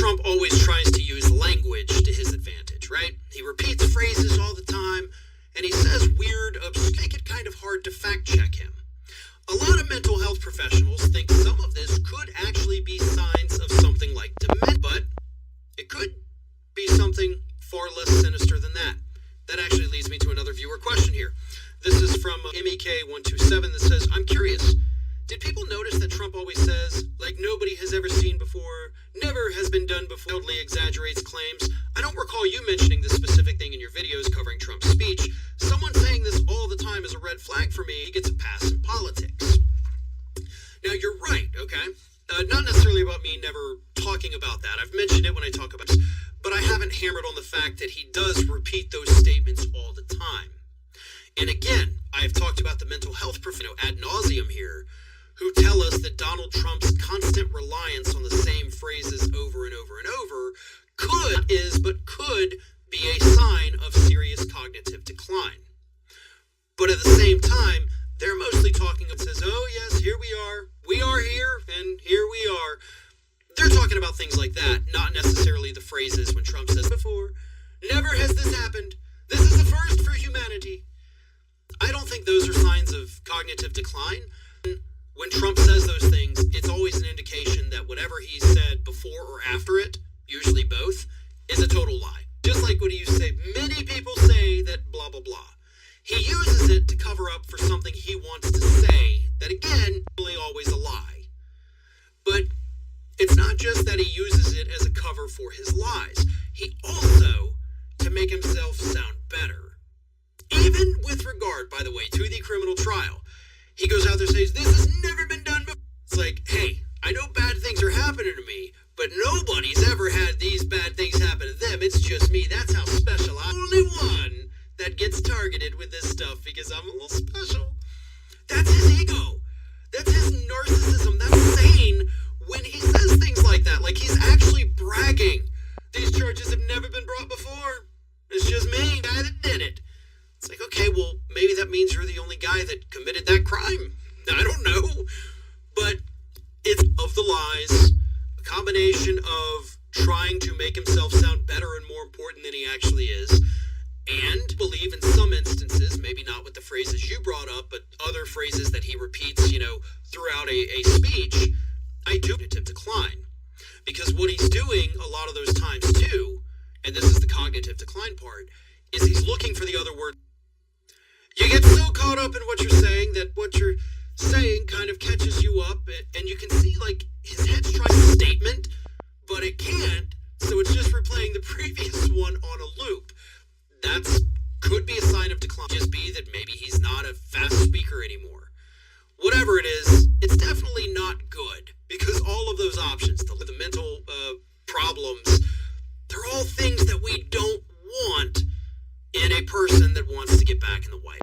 Trump always tries to use language to his advantage, right? He repeats phrases all the time, and he says weird, make it kind of hard to fact check him. A lot of mental health professionals think some of this could actually be signs of something like dementia, but it could be something far less sinister than that. That actually leads me to another viewer question here. This is from MEK127 that says, I'm curious, did people notice that Trump always says, like nobody has ever seen before, never has been done before, totally exaggerates claims? I don't recall you mentioning this specific thing in your videos covering Trump's speech. Someone saying this all the time is a red flag for me. He gets a pass in politics. Now, you're right, okay? Not necessarily about me never talking about that. I've mentioned it when I talk about this, but I haven't hammered on the fact that he does repeat those statements all the time. And again, I have talked about the mental health professionals ad nauseum here, who tell us that Donald Trump's constant reliance on the same phrases over and over and over could be a sign of serious cognitive decline. But at the same time, they're mostly talking about, says, oh yes, here we are here, and here we are. They're talking about things like that, not necessarily the phrases when Trump says before, never has this happened, this is a first for humanity. I don't think those are signs of cognitive decline. When Trump says those things, it's always an indication that whatever he said before or after it, usually both, is a total lie. Just like what he used to say, many people say that blah, blah, blah. He uses it to cover up for something he wants to say that, again, really always a lie. But it's not just that he uses it as a cover for his lies. He also, to make himself sound better. Even with regard, by the way, to the criminal trial, he goes out there and says, this has never been done before. It's like, hey, I know bad things are happening to me, but nobody's ever had these bad things happen to them. It's just me. That's how special I'm the only one that gets targeted with this stuff because I'm a little special. That's his ego. That's his narcissism. That's sane when he says things like that. Like he's actually bragging. These charges have never been brought before. It's just me, the guy that did it. It's like, okay, well, maybe that means you're the only guy that committed that crime. I don't know. But it's of the lies, a combination of trying to make himself sound better and more important than he actually is, and believe in some instances, maybe not with the phrases you brought up, but other phrases that he repeats, throughout a speech, I do cognitive decline. Because what he's doing a lot of those times too, and this is the cognitive decline part, is he's looking for the other word. You get so caught up in what you're saying that what you're saying kind of catches you up, and you can see like his head's trying a statement, but it can't, so it's just replaying the previous one on a loop. That's could be a sign of decline. Just be that maybe he's not a fast speaker anymore. Whatever it is, it's definitely not good, because all of those options, the mental problems, they're all things that we don't want in a person that wants to get back in the White House.